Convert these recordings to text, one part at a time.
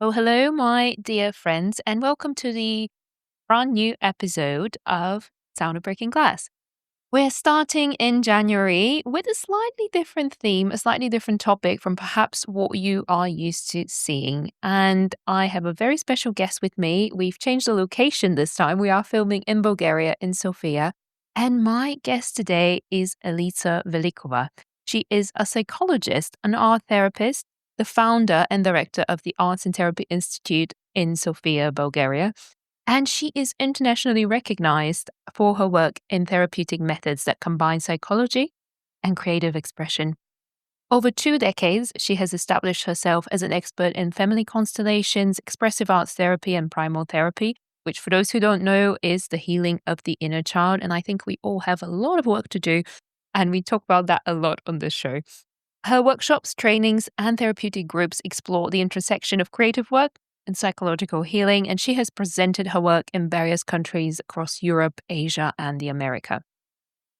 Well, hello, my dear friends, and welcome to the brand new episode of Sound of Breaking Glass. We're starting in January with a slightly different theme, a slightly different topic from perhaps what you are used to seeing. And I have a very special guest with me. We've changed the location this time. We are filming in Bulgaria, in Sofia. And my guest today is Elitsa Velikova. She is a psychologist, an art therapist, the founder and director of the Arts and Therapy Institute in Sofia, Bulgaria. And she is internationally recognized for her work in therapeutic methods that combine psychology and creative expression. Over 2 decades, she has established herself as an expert in family constellations, expressive arts therapy, and primal therapy, which, for those who don't know, is the healing of the inner child. And I think we all have a lot of work to do, and we talk about that a lot on this show. Her workshops, trainings, and therapeutic groups explore the intersection of creative work and psychological healing, and she has presented her work in various countries across Europe, Asia, and the America.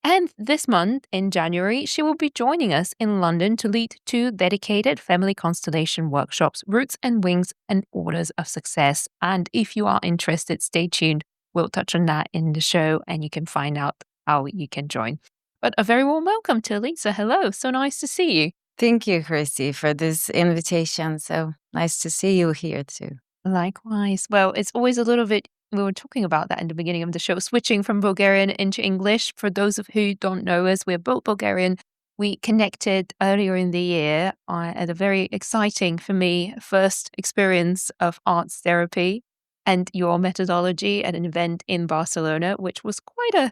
And this month, in January, she will be joining us in London to lead 2 dedicated family constellation workshops, Roots and Wings and Orders of Success. And if you are interested, stay tuned. We'll touch on that in the show, and you can find out how you can join. But a very warm welcome to Elitsa. Hello, so nice to see you. Thank you, Chrissy, for this invitation. So nice to see you here too. Likewise. Well, it's always a little bit, we were talking about that in the beginning of the show, switching from Bulgarian into English. For those of who don't know us, we're both Bulgarian. We connected earlier in the year at a very exciting, for me, first experience of arts therapy and your methodology at an event in Barcelona, which was quite a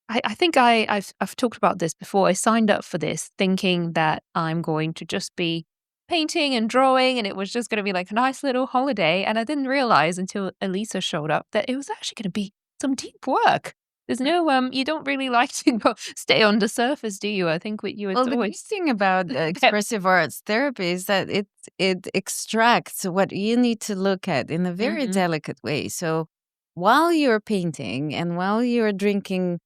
I think I've talked about this before. I signed up for this thinking that I'm going to just be painting and drawing, and it was just going to be like a nice little holiday. And I didn't realize until Elisa showed up that it was actually going to be some deep work. There's no you don't really like to stay on the surface, do you? I think with you, it's Well, the always nice thing about expressive arts therapy is that it extracts what you need to look at in a very delicate way. So while you're painting and while you're drinking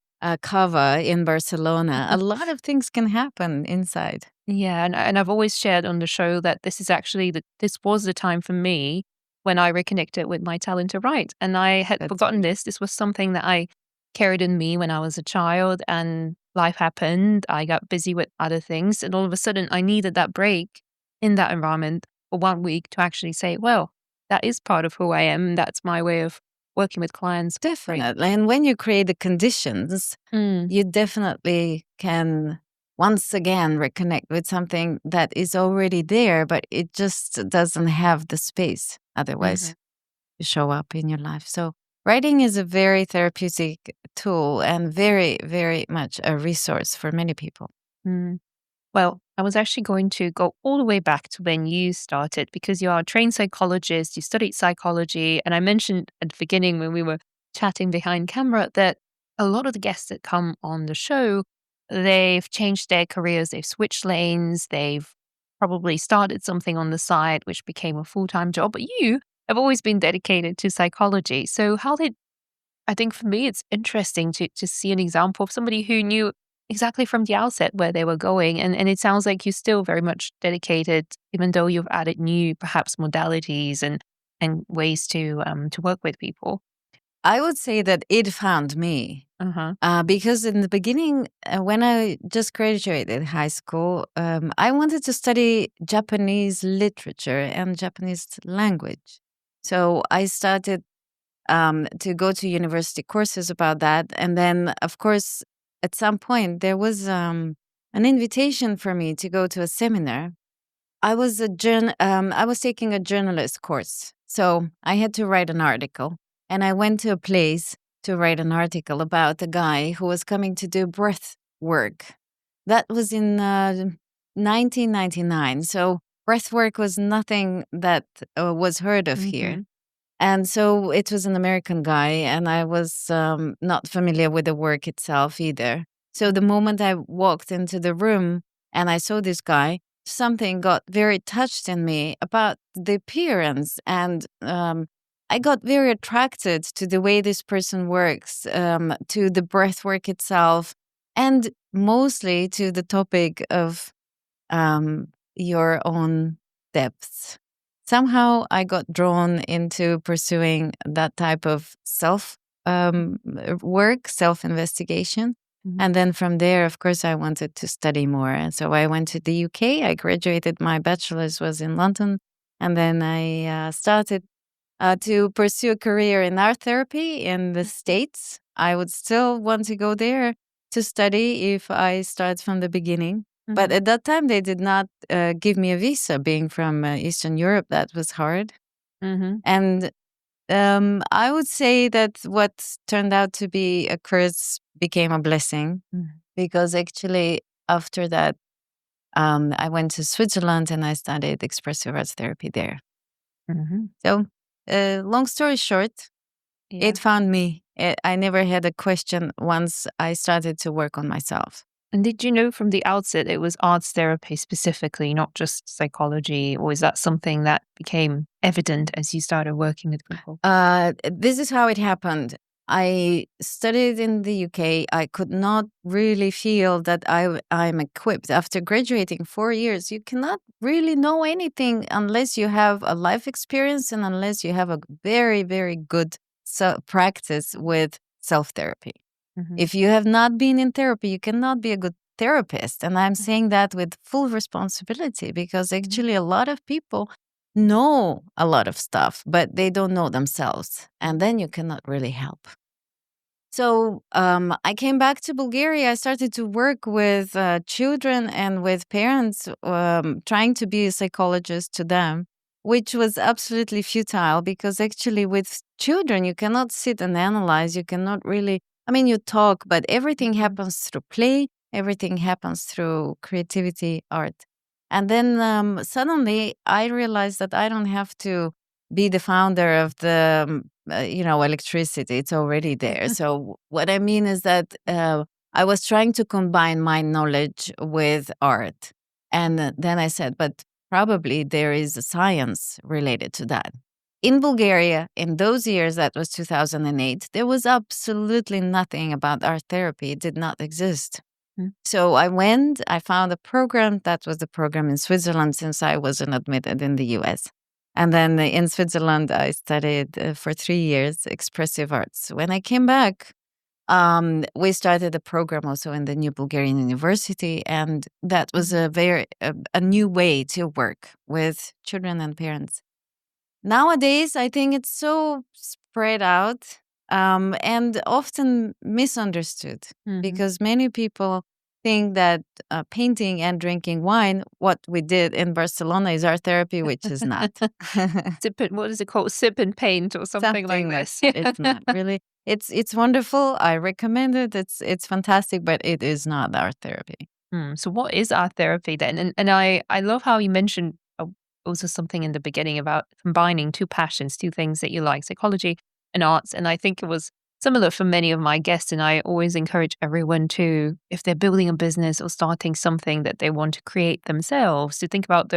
cava in Barcelona, a lot of things can happen inside. Yeah, and I've always shared on the show that this is actually this was the time for me when I reconnected with my talent to write, and I had That's forgotten this. This was something that I carried in me when I was a child, and life happened. I got busy with other things, and all of a sudden, I needed that break in that environment for 1 week to actually say, "Well, that is part of who I am. That's my way of working with clients." Great. definitely. And when you create the conditions, you definitely can once again reconnect with something that is already there, but it just doesn't have the space otherwise to show up in your life. So writing is a very therapeutic tool and very, very much a resource for many people. Mm. Well, I was actually going to go all the way back to when you started because you are a trained psychologist, you studied psychology. And I mentioned at the beginning when we were chatting behind camera that a lot of the guests that come on the show, they've changed their careers, they've switched lanes, they've probably started something on the side, which became a full-time job. But you have always been dedicated to psychology. So I think for me, it's interesting to see an example of somebody who knew exactly from the outset where they were going. And it sounds like you're still very much dedicated, even though you've added new, perhaps, modalities and ways to work with people. I would say that it found me because in the beginning, when I just graduated high school, I wanted to study Japanese literature and Japanese language. So I started to go to university courses about that. And then, of course, at some point, there was an invitation for me to go to a seminar. I was taking a journalist course, so I had to write an article, and I went to a place to write an article about a guy who was coming to do breath work. That was in 1999, so breath work was nothing that was heard of here. And so it was an American guy, and I was not familiar with the work itself either. So the moment I walked into the room and I saw this guy, something got very touched in me about the appearance. And I got very attracted to the way this person works, to the breath work itself, and mostly to the topic of your own depths. somehow I got drawn into pursuing that type of work, self-investigation. And then from there, of course, I wanted to study more. And so I went to the UK. I graduated. My bachelor's was in London. And then I started to pursue a career in art therapy in the States. I would still want to go there to study if I start from the beginning. But at that time, they did not give me a visa. Being from Eastern Europe, that was hard. And I would say that what turned out to be a curse became a blessing, because actually after that, I went to Switzerland and I studied expressive arts therapy there. So, long story short, it found me. I never had a question once I started to work on myself. And did you know from the outset it was arts therapy specifically, not just psychology? Or is that something that became evident as you started working with people? This is how it happened. I studied in the UK. I could not really feel that I'm equipped. After graduating 4 years, you cannot really know anything unless you have a life experience and unless you have a very, very good practice with self-therapy. If you have not been in therapy, you cannot be a good therapist. And I'm saying that with full responsibility, because actually a lot of people know a lot of stuff, but they don't know themselves. And then you cannot really help. So I came back to Bulgaria. I started to work with children and with parents, trying to be a psychologist to them, which was absolutely futile, because actually with children, you cannot sit and analyze. You cannot really, you talk, but everything happens through play. Everything happens through creativity, art. And then suddenly I realized that I don't have to be the founder of the, electricity. It's already there. So what I mean is that I was trying to combine my knowledge with art. And then I said, but probably there is a science related to that. In Bulgaria, in those years, that was 2008, there was absolutely nothing about art therapy. It did not exist. So I found a program. That was the program in Switzerland, since I wasn't admitted in the US. And then in Switzerland, I studied for 3 years expressive arts. When I came back, we started a program also in the new Bulgarian university. And that was a new way to work with children and parents. Nowadays, I think it's so spread out and often misunderstood, because many people think that painting and drinking wine, what we did in Barcelona, is art therapy, which is not. What is it called? Sip and paint or something like this. It's not really. It's wonderful. I recommend it. It's fantastic, but it is not art therapy. So what is art therapy then? And I love how you mentioned also something in the beginning about combining two passions, two things that you like, psychology and arts. And I think it was similar for many of my guests. And I always encourage everyone to, if they're building a business or starting something that they want to create themselves, to think about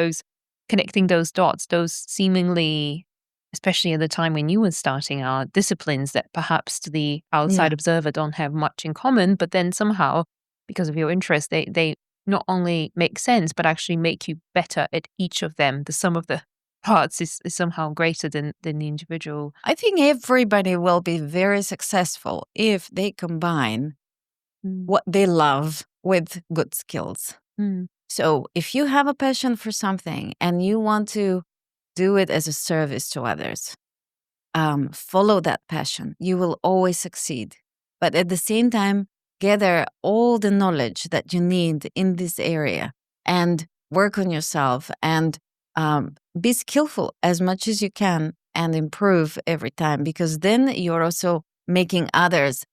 connecting those dots, those seemingly, especially at the time when you were starting out, disciplines that perhaps to the outside observer don't have much in common, but then somehow, because of your interest, they not only make sense, but actually make you better at each of them. The sum of the parts is somehow greater than the individual. I think everybody will be very successful if they combine what they love with good skills. So if you have a passion for something and you want to do it as a service to others, follow that passion. You will always succeed. But at the same time, gather all the knowledge that you need in this area and work on yourself and be skillful as much as you can and improve every time, because then you're also making others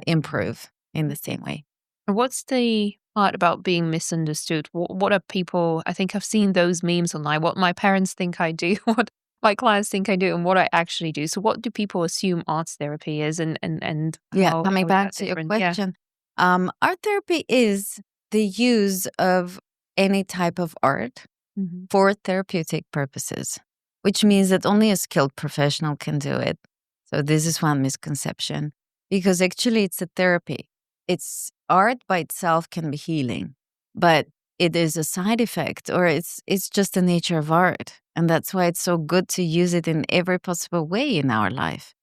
improve in the same way. What's the part about being misunderstood? What are people, I think I've seen those memes online, what my parents think I do, what my clients think I do, and what I actually do. So what do people assume arts therapy is and how, coming back to your question. Art therapy is the use of any type of art for therapeutic purposes, which means that only a skilled professional can do it. So this is one misconception, because actually it's a therapy. It's art by itself can be healing, but it is a side effect, or it's just the nature of art. And that's why it's so good to use it in every possible way in our life.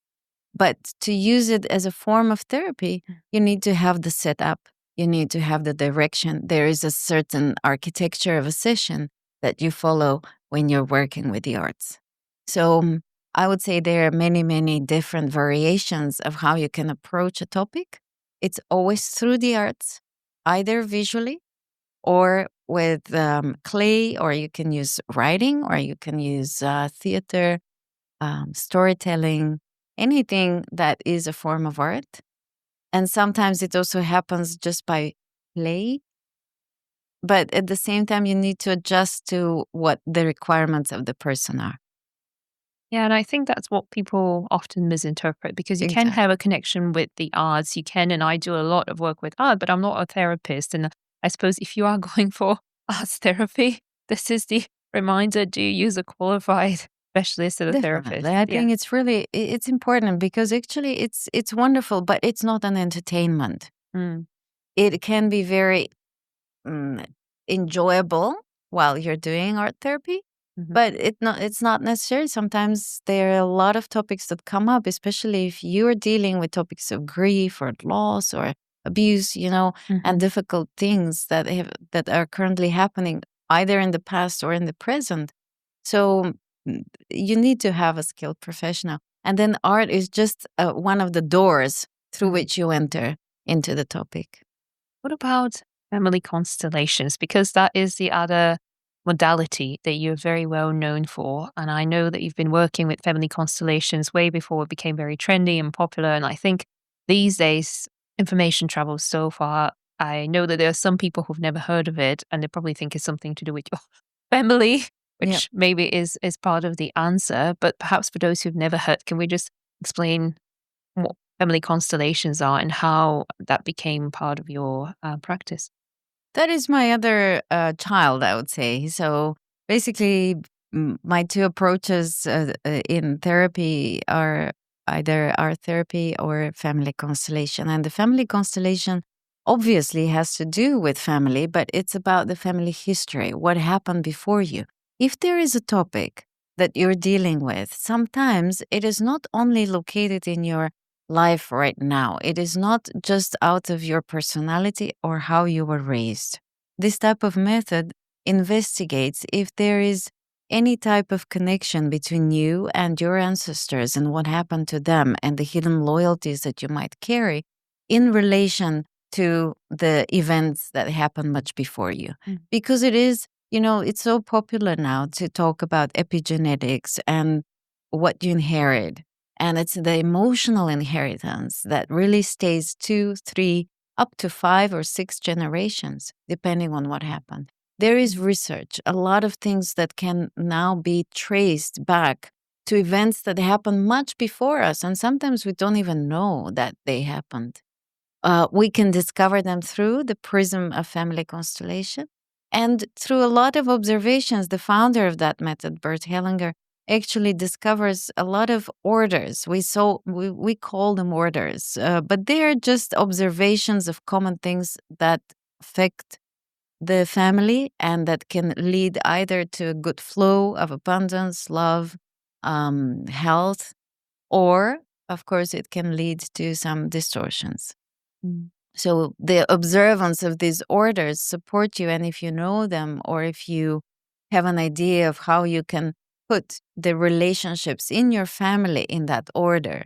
But to use it as a form of therapy, you need to have the setup, you need to have the direction. There is a certain architecture of a session that you follow when you're working with the arts. So I would say there are many, many different variations of how you can approach a topic. It's always through the arts, either visually or with clay, or you can use writing, or you can use theater, storytelling, anything that is a form of art. And sometimes it also happens just by play. But at the same time, you need to adjust to what the requirements of the person are. Yeah, and I think that's what people often misinterpret, because you can Exactly. have a connection with the arts. You can, and I do a lot of work with art, but I'm not a therapist. And I suppose if you are going for arts therapy, this is the reminder: do you use a qualified specialist or a Definitely. therapist? I Yeah. think it's really it's important because actually it's wonderful, but it's not an entertainment. Mm. It can be very mm, enjoyable while you're doing art therapy, Mhm. but it's not necessary. Sometimes there are a lot of topics that come up, especially if you're dealing with topics of grief or loss or abuse, and Mhm. difficult things that are currently happening either in the past or in the present. So you need to have a skilled professional, and then art is just one of the doors through Mhm. which you enter into the topic. What about family constellations? Because that is the other modality that you're very well known for. And I know that you've been working with family constellations way before it became very trendy and popular. And I think these days, information travels so far. I know that there are some people who've never heard of it, and they probably think it's something to do with your family, Yep. which maybe is part of the answer. But perhaps for those who've never heard, can we just explain what family constellations are and how that became part of your practice? That is my other child, I would say. So basically, my two approaches in therapy are either art therapy or family constellation. And the family constellation obviously has to do with family, but it's about the family history, what happened before you. If there is a topic that you're dealing with, sometimes it is not only located in your life right now. It is not just out of your personality or how you were raised. This type of method investigates if there is any type of connection between you and your ancestors and what happened to them and the hidden loyalties that you might carry in relation to the events that happened much before you. Mm. Because it is, it's so popular now to talk about epigenetics and what you inherit, and it's the emotional inheritance that really stays 2, 3, up to 5 or 6 generations, depending on what happened. There is research, a lot of things that can now be traced back to events that happened much before us. And sometimes we don't even know that they happened. We can discover them through the prism of family constellation and through a lot of observations. The founder of that method, Bert Hellinger, actually discovers a lot of orders. We call them orders, but they are just observations of common things that affect the family and that can lead either to a good flow of abundance, love, health, or of course it can lead to some distortions. Mm. So the observance of these orders support you, and if you know them or if you have an idea of how you can put the relationships in your family in that order,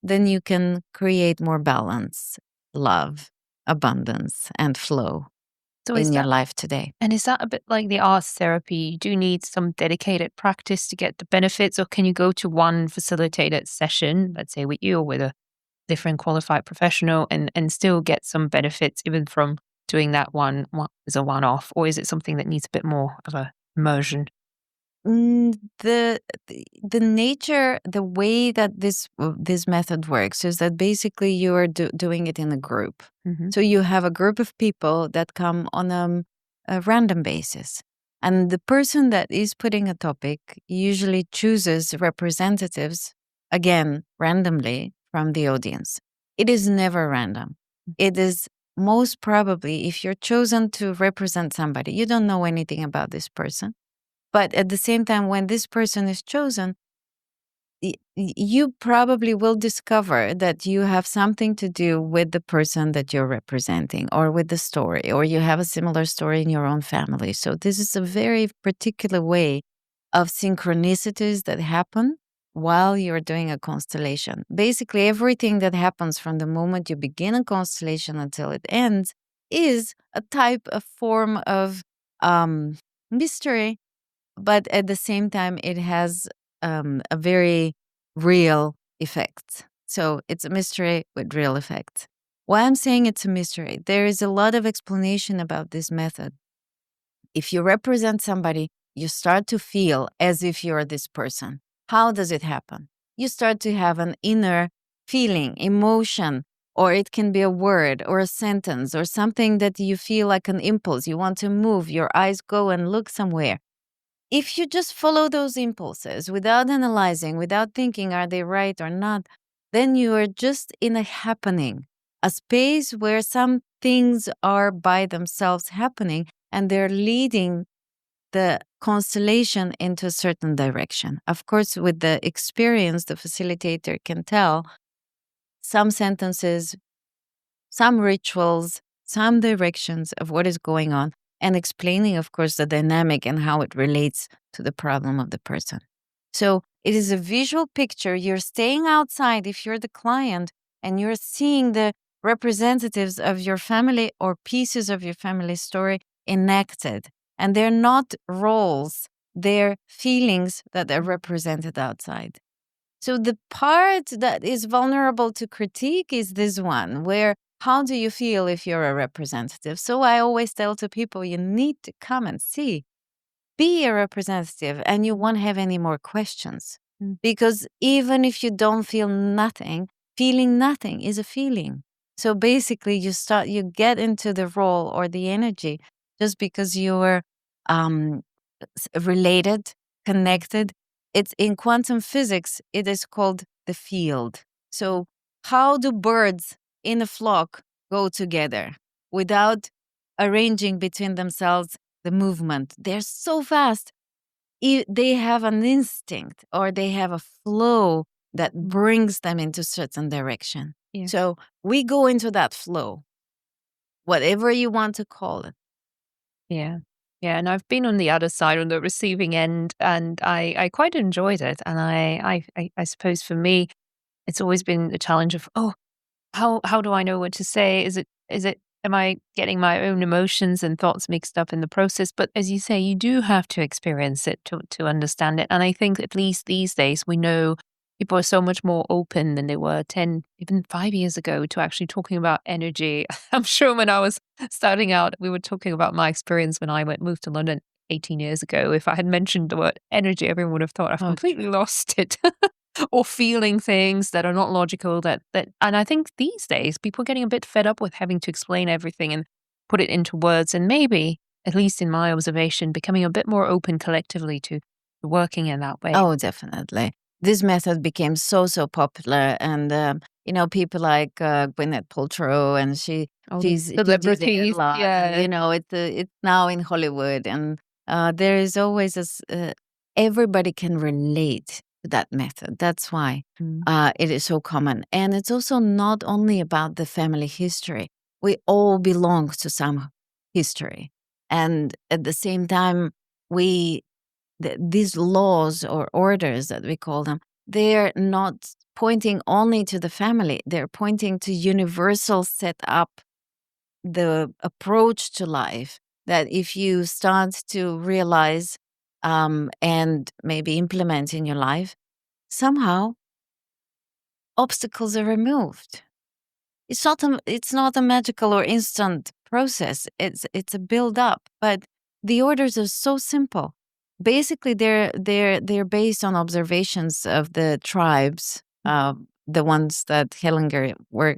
then you can create more balance, love, abundance, and flow So is in your that life today. and is that a bit like the arts therapy? You do need some dedicated practice to get the benefits, or can you go to one facilitated session, let's say with you or with a different qualified professional, and still get some benefits even from doing that one as a one-off? Or is it something that needs a bit more of a immersion? Mm, the nature, the way that this method works is that basically you are doing it in a group. Mhm. So you have a group of people that come on a random basis, and the person that is putting a topic usually chooses representatives, again randomly, from the audience. It is never random. It is most probably, if you're chosen to represent somebody, you don't know anything about this person. But at the same time, when this person is chosen, you probably will discover that you have something to do with the person that you're representing, or with the story, or you have a similar story in your own family. So this is a very particular way of synchronicities that happen while you're doing a constellation. Basically, everything that happens from the moment you begin a constellation until it ends is a type of form of mystery, but at the same time, it has a very real effect. So it's a mystery with real effects. Why I'm saying it's a mystery, there is a lot of explanation about this method. If you represent somebody, you start to feel as if you're this person. How does it happen? You start to have an inner feeling, emotion, or it can be a word or a sentence or something that you feel like an impulse. You want to move, your eyes go and look somewhere. If you just follow those impulses without analyzing, without thinking, are they right or not, then you are just in a happening, a space where some things are by themselves happening and they're leading the constellation into a certain direction. Of course, with the experience, the facilitator can tell some sentences, some rituals, some directions of what is going on, and explaining, of course, the dynamic and how it relates to the problem of the person. So it is a visual picture. You're staying outside if you're the client, and you're seeing the representatives of your family or pieces of your family story enacted. And they're not roles, they're feelings that are represented outside. So the part that is vulnerable to critique is this one, where how do you feel if you're a representative? So I always tell to people, you need to come and see. Be a representative and you won't have any more questions. Because even if you don't feel nothing, feeling nothing is a feeling. So basically you get into the role or the energy just because you're related, connected. It's in quantum physics, it is called the field. So how do birds in a flock go together without arranging between themselves the movement? They're so fast. They have an instinct, or they have a flow that brings them into certain direction. Yeah. So we go into that flow, whatever you want to call it. Yeah. Yeah, and I've been on the other side, on the receiving end, and I quite enjoyed it. And I suppose for me, it's always been a challenge of, how do I know what to say? Am I getting my own emotions and thoughts mixed up in the process? But as you say, you do have to experience it to understand it. And I think at least these days we know people are so much more open than they were 10, even 5 years ago, to actually talking about energy. I'm sure when I was starting out, we were talking about my experience when I moved to London 18 years ago. If I had mentioned the word energy, everyone would have thought I've completely lost it. Or feeling things that are not logical, and I think these days people are getting a bit fed up with having to explain everything and put it into words, and maybe, at least in my observation, becoming a bit more open collectively to working in that way. Oh, definitely. This method became so popular, and people like Gwyneth Paltrow, and she's celebrities, yeah. It's now in Hollywood, and there is always this. Everybody can relate to that method. That's why it is so common, and it's also not only about the family history. We all belong to some history, and at the same time, these laws or orders that we call them, they're not pointing only to the family. They're pointing to universal set up, the approach to life, that if you start to realize and maybe implement in your life, somehow obstacles are removed. It's not a magical or instant process. It's a build up, but the orders are so simple. Basically, they're based on observations of the tribes, the ones that Hellinger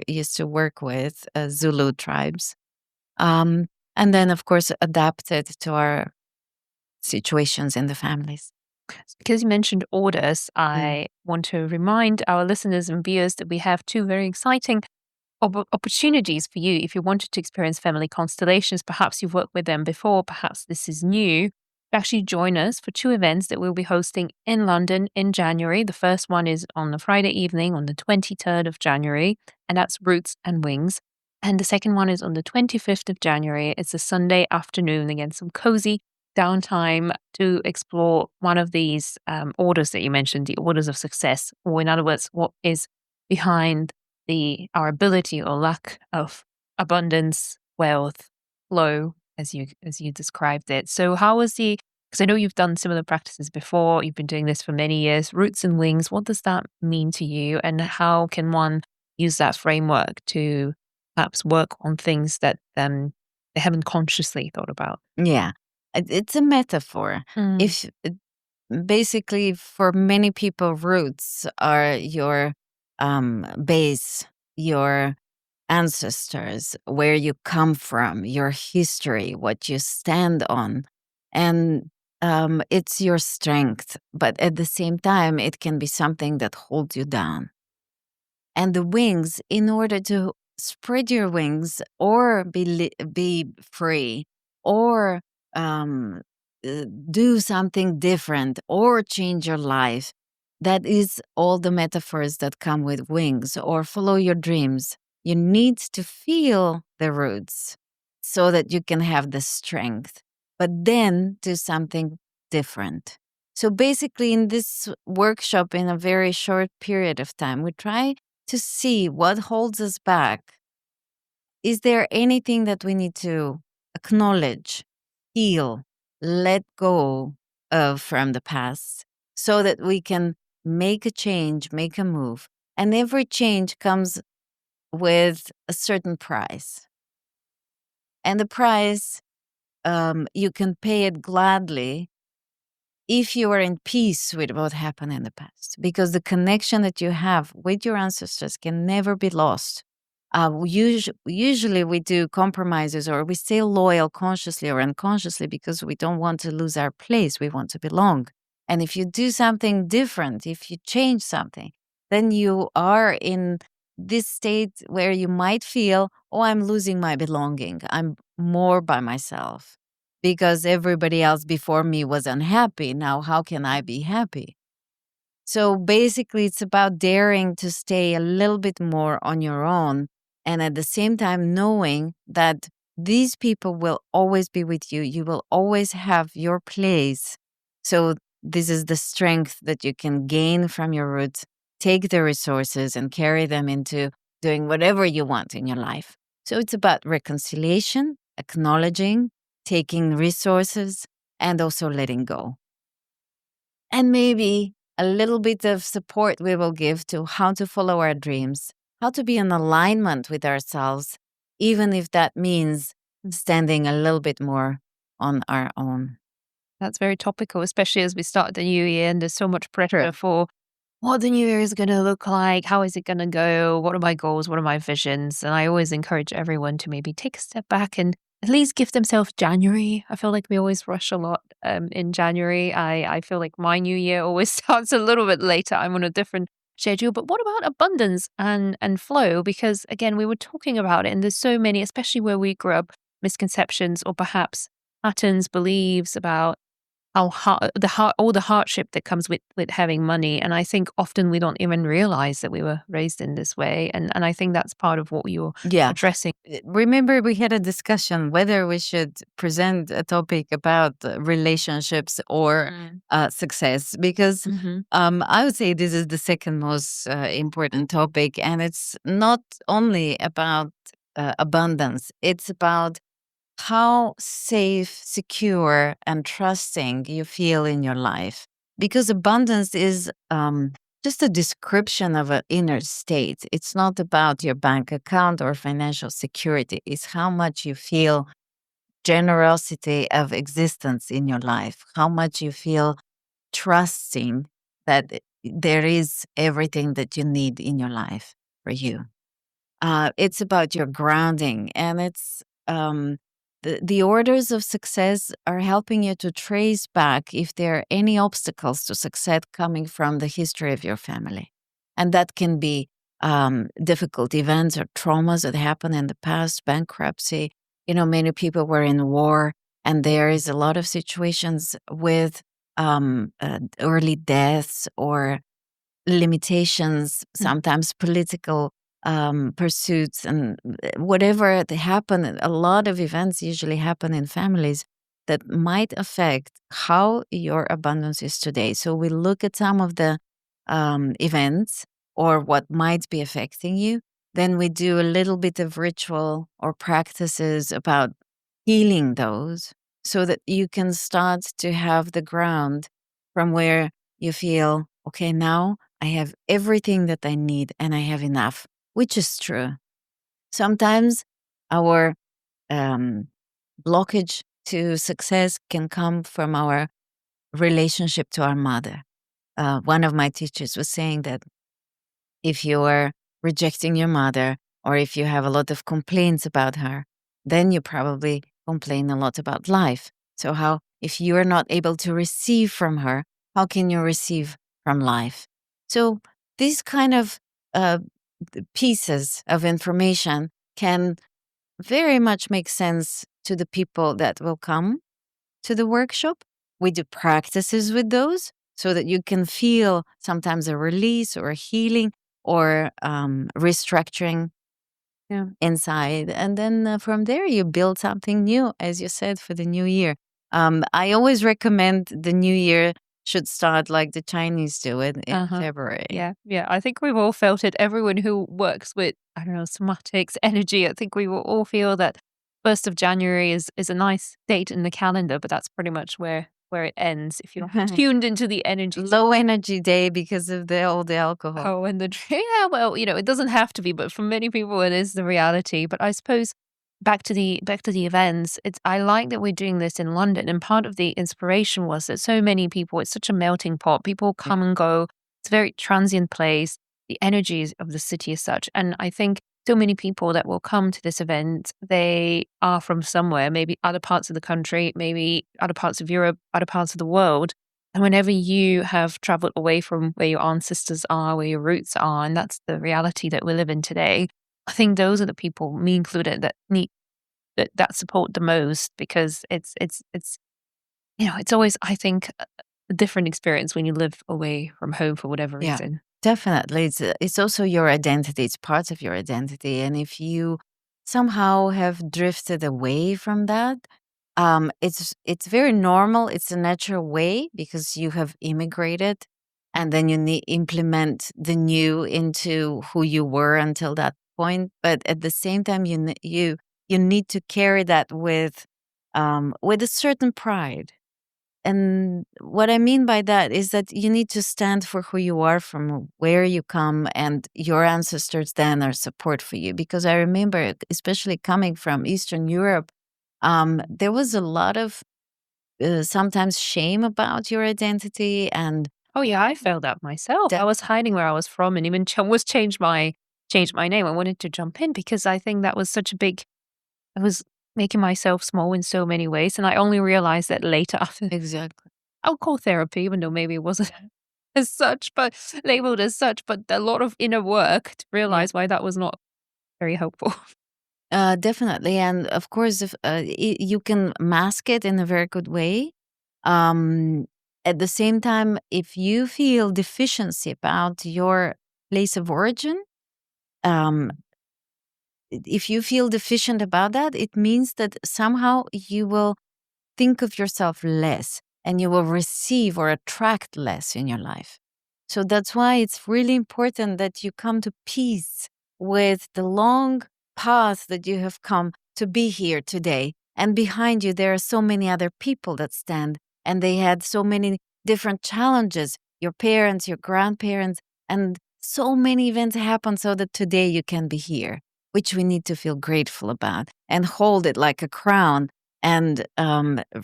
used to work with, Zulu tribes, and then of course adapted to our situations in the families. Because you mentioned orders, I want to remind our listeners and viewers that we have two very exciting opportunities for you if you wanted to experience family constellations. Perhaps you've worked with them before, perhaps this is new. actually join us for 2 events that we'll be hosting in London in January. The first one is on the Friday evening on the 23rd of January, and that's Roots and Wings. And the second one is on the 25th of January. It's a Sunday afternoon, again, some cozy downtime to explore one of these orders that you mentioned, the orders of success, or in other words, what is behind our ability or lack of abundance, wealth, flow, as you described it. So how was because I know you've done similar practices before, you've been doing this for many years, Roots and Wings, what does that mean to you? And how can one use that framework to perhaps work on things that they haven't consciously thought about? Yeah, it's a metaphor. If basically, for many people, roots are your base, your ancestors, where you come from, your history, what you stand on. And it's your strength. But at the same time, it can be something that holds you down. And the wings, in order to spread your wings or be free or um, do something different or change your life, that is all the metaphors that come with wings, or follow your dreams. You need to feel the roots so that you can have the strength, but then do something different. So basically, in this workshop, in a very short period of time, we try to see what holds us back. Is there anything that we need to acknowledge, heal, let go of from the past, so that we can make a change, make a move? And every change comes with a certain price. And the price, you can pay it gladly if you are in peace with what happened in the past, because the connection that you have with your ancestors can never be lost. Usually we do compromises, or we stay loyal consciously or unconsciously because we don't want to lose our place. We want to belong. And if you do something different, if you change something, then you are in this state where you might feel, oh, I'm losing my belonging. I'm more by myself because everybody else before me was unhappy. Now, how can I be happy? So basically, it's about daring to stay a little bit more on your own, and at the same time knowing that these people will always be with you. You will always have your place. So this is the strength that you can gain from your roots, take the resources and carry them into doing whatever you want in your life. So it's about reconciliation, acknowledging, taking resources, and also letting go. And maybe a little bit of support we will give to how to follow our dreams, how to be in alignment with ourselves, even if that means standing a little bit more on our own. That's very topical, especially as we start the new year and there's so much pressure True. for what the new year is going to look like. How is it going to go? What are my goals? What are my visions? And I always encourage everyone to maybe take a step back and at least give themselves January. I feel like we always rush a lot in January. I feel like my new year always starts a little bit later. I'm on a different schedule. But what about abundance and flow? Because again, we were talking about it, and there's so many, especially where we grew up, misconceptions or perhaps patterns, beliefs about how all the hardship that comes with having money. And I think often we don't even realize that we were raised in this way. And I think that's part of what you're addressing. Remember, we had a discussion whether we should present a topic about relationships or success, because I would say this is the second most important topic. And it's not only about abundance, it's about how safe, secure, and trusting you feel in your life. Because abundance is just a description of an inner state. It's not about your bank account or financial security. It's how much you feel generosity of existence in your life, how much you feel trusting that there is everything that you need in your life for you. It's about your grounding, and it's the orders of success are helping you to trace back if there are any obstacles to success coming from the history of your family. And that can be difficult events or traumas that happened in the past, bankruptcy. Many people were in war And there is a lot of situations with early deaths or limitations, sometimes political pursuits, and whatever they happen. A lot of events usually happen in families that might affect how your abundance is today. So we look at some of the events or what might be affecting you. Then we do a little bit of ritual or practices about healing those so that you can start to have the ground from where you feel, okay, now I have everything that I need and I have enough, which is true. Sometimes our blockage to success can come from our relationship to our mother. One of my teachers was saying that if you are rejecting your mother or if you have a lot of complaints about her, then you probably complain a lot about life. So how, if you are not able to receive from her, how can you receive from life? So these kind of pieces of information can very much make sense to the people that will come to the workshop. We do practices with those so that you can feel sometimes a release or a healing or restructuring inside. And then from there, you build something new, as you said, for the new year. I always recommend the new year should start like the Chinese do it in February. Yeah. I think we've all felt it. Everyone who works with, I don't know, somatics, energy, I think we will all feel that 1st of January is a nice date in the calendar, but that's pretty much where it ends if you're tuned into the energy. Low energy day because of all the alcohol. Oh, and yeah, well, it doesn't have to be, but for many people it is the reality. But I suppose back to the events, I like that we're doing this in London, and part of the inspiration was that so many people, it's such a melting pot. People come and go. It's a very transient place. The energies of the city is such, and I think so many people that will come to this event, they are from somewhere, maybe other parts of the country, maybe other parts of Europe, other parts of the world. And whenever you have traveled away from where your ancestors are, where your roots are, and that's the reality that we live in today, I think those are the people, me included, that need that support the most, because it's it's always, I think, a different experience when you live away from home for whatever reason. Definitely. It's also your identity. It's part of your identity. And if you somehow have drifted away from that, it's very normal. It's a natural way because you have immigrated and then you implement the new into who you were until that point. But at the same time, you need to carry that with a certain pride. And what I mean by that is that you need to stand for who you are, from where you come, and your ancestors then are support for you. Because I remember, especially coming from Eastern Europe, there was a lot of sometimes shame about your identity. And oh yeah, I felt that myself. I was hiding where I was from, and even almost changed my name. I wanted to jump in because I think that was such a big. I was making myself small in so many ways, and I only realized that later after exactly alcohol therapy, even though maybe it wasn't as such, but labeled as such, but a lot of inner work to realize why that was not very helpful. Definitely. And of course, if you can mask it in a very good way. At the same time, if you feel deficiency about your place of origin, um, if you feel deficient about that, it means that somehow you will think of yourself less and you will receive or attract less in your life. So that's why it's really important that you come to peace with the long path that you have come to be here today. And behind you, there are so many other people that stand, and they had so many different challenges, your parents, your grandparents, and so many events happen so that today you can be here, which we need to feel grateful about and hold it like a crown and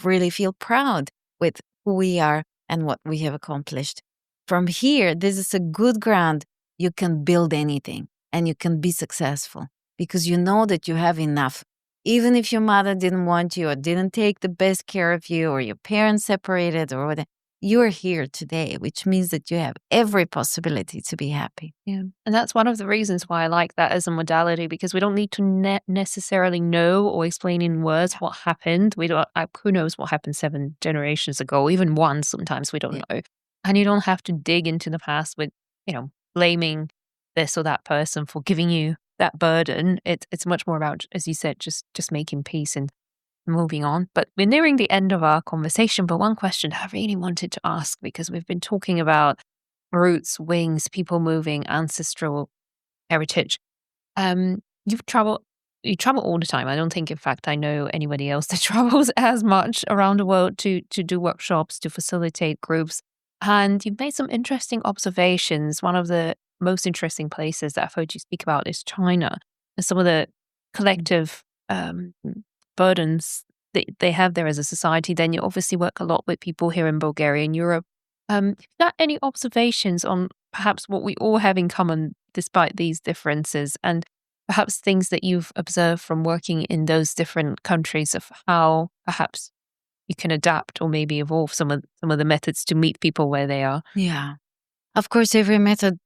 really feel proud with who we are and what we have accomplished. From here, this is a good ground. You can build anything and you can be successful because you know that you have enough. Even if your mother didn't want you or didn't take the best care of you or your parents separated or whatever, you're here today, which means that you have every possibility to be happy. Yeah. And that's one of the reasons why I like that as a modality, because we don't need to necessarily know or explain in words what happened. We don't, who knows what happened 7 generations ago, even one, sometimes we don't know. And you don't have to dig into the past with, blaming this or that person for giving you that burden. It's much more about, as you said, just making peace and moving on. But we're nearing the end of our conversation. But one question I really wanted to ask, because we've been talking about roots, wings, people moving, ancestral heritage. You've traveled, you travel all the time. I don't think, in fact, I know anybody else that travels as much around the world to do workshops, to facilitate groups. And you've made some interesting observations. One of the most interesting places that I've heard you speak about is China, and some of the collective burdens that they have there as a society. Then you obviously work a lot with people here in Bulgaria and Europe. Have you got any observations on perhaps what we all have in common despite these differences, and perhaps things that you've observed from working in those different countries of how perhaps you can adapt or maybe evolve some of the methods to meet people where they are? Yeah. Of course, every method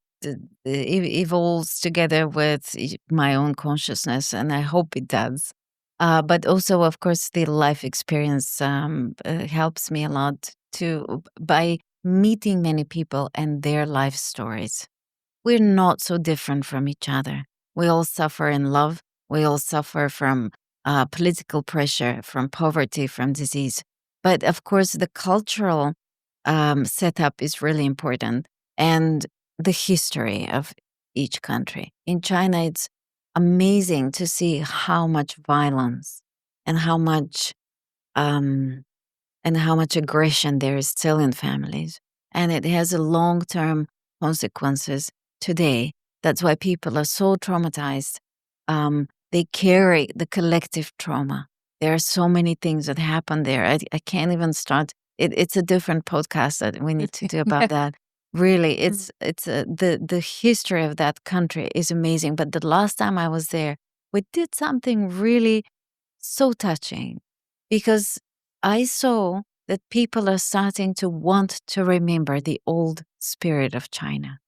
evolves together with my own consciousness, and I hope it does. But also, of course, the life experience helps me a lot by meeting many people and their life stories. We're not so different from each other. We all suffer in love. We all suffer from political pressure, from poverty, from disease. But of course, the cultural setup is really important, and the history of each country. In China, it's amazing to see how much violence and how much aggression there is still in families, and it has a long-term consequences today. That's why people are so traumatized. They carry the collective trauma. There are so many things that happen there. I can't even start. It's a different podcast that we need to do about that. Really, it's the history of that country is amazing. But the last time I was there, we did something really so touching, because I saw that people are starting to want to remember the old spirit of China.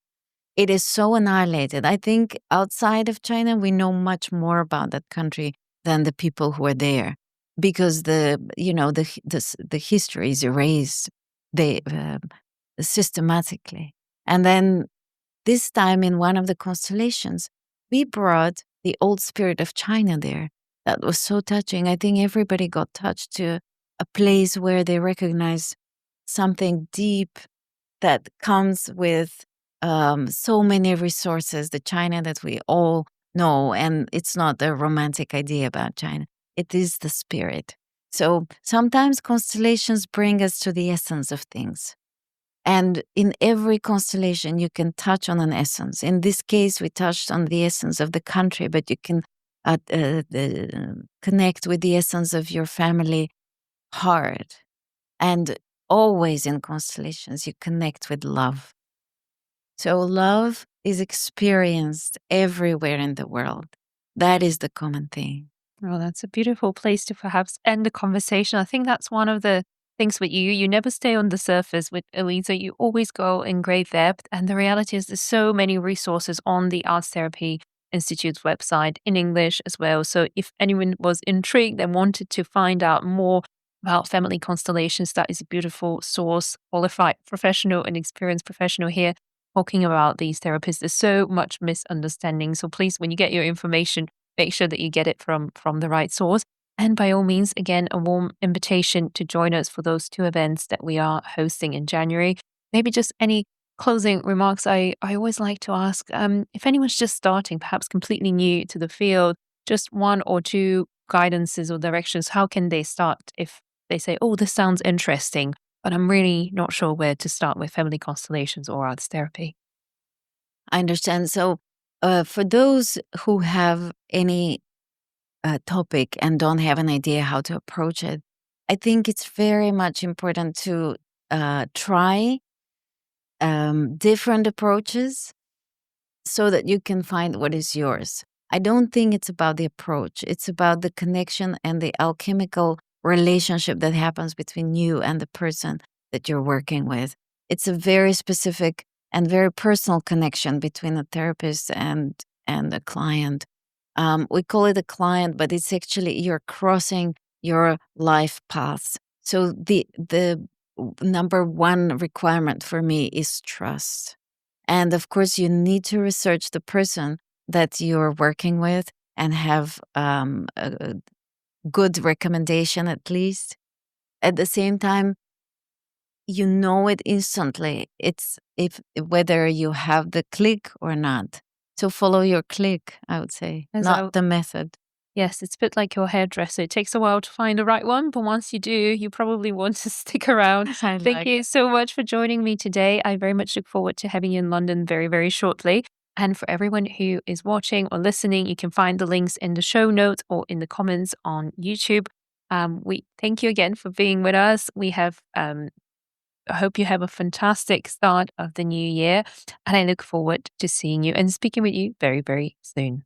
It is so annihilated. I think outside of China, we know much more about that country than the people who are there, because the history is erased systematically. And then this time in one of the constellations, we brought the old spirit of China there. That was so touching. I think everybody got touched to a place where they recognize something deep that comes with so many resources, the China that we all know. And it's not a romantic idea about China. It is the spirit. So sometimes constellations bring us to the essence of things. And in every constellation, you can touch on an essence. In this case, we touched on the essence of the country, but you can connect with the essence of your family heart. And always in constellations, you connect with love. So love is experienced everywhere in the world. That is the common thing. Well, that's a beautiful place to perhaps end the conversation. I think that's one of the things with you. You never stay on the surface with Elitsa. You always go in great depth. And the reality is there's so many resources on the Arts Therapy Institute's website in English as well. So if anyone was intrigued and wanted to find out more about family constellations, that is a beautiful source, qualified professional and experienced professional here talking about these therapists. There's so much misunderstanding. So please, when you get your information, make sure that you get it from the right source. And by all means, again, a warm invitation to join us for those 2 events that we are hosting in January. Maybe just any closing remarks. I always like to ask if anyone's just starting, perhaps completely new to the field, just 1 or 2 guidances or directions. How can they start if they say, oh, this sounds interesting, but I'm really not sure where to start with family constellations or arts therapy? I understand. So for those who have any topic and don't have an idea how to approach it, I think it's very much important to try different approaches so that you can find what is yours. I don't think it's about the approach. It's about the connection and the alchemical relationship that happens between you and the person that you're working with. It's a very specific and very personal connection between a therapist and a client. We call it a client, but it's actually you're crossing your life paths. So the number one requirement for me is trust. And of course, you need to research the person that you're working with and have a good recommendation at least. At the same time, you know it instantly. It's if whether you have the click or not. So follow your click, I would say, not the method. Yes, it's a bit like your hairdresser. It takes a while to find the right one, but once you do, you probably want to stick around. Thank you so much for joining me today. I very much look forward to having you in London very, very shortly. And for everyone who is watching or listening, you can find the links in the show notes or in the comments on YouTube. We thank you again for being with us. We have I hope you have a fantastic start of the new year, and I look forward to seeing you and speaking with you very, very soon.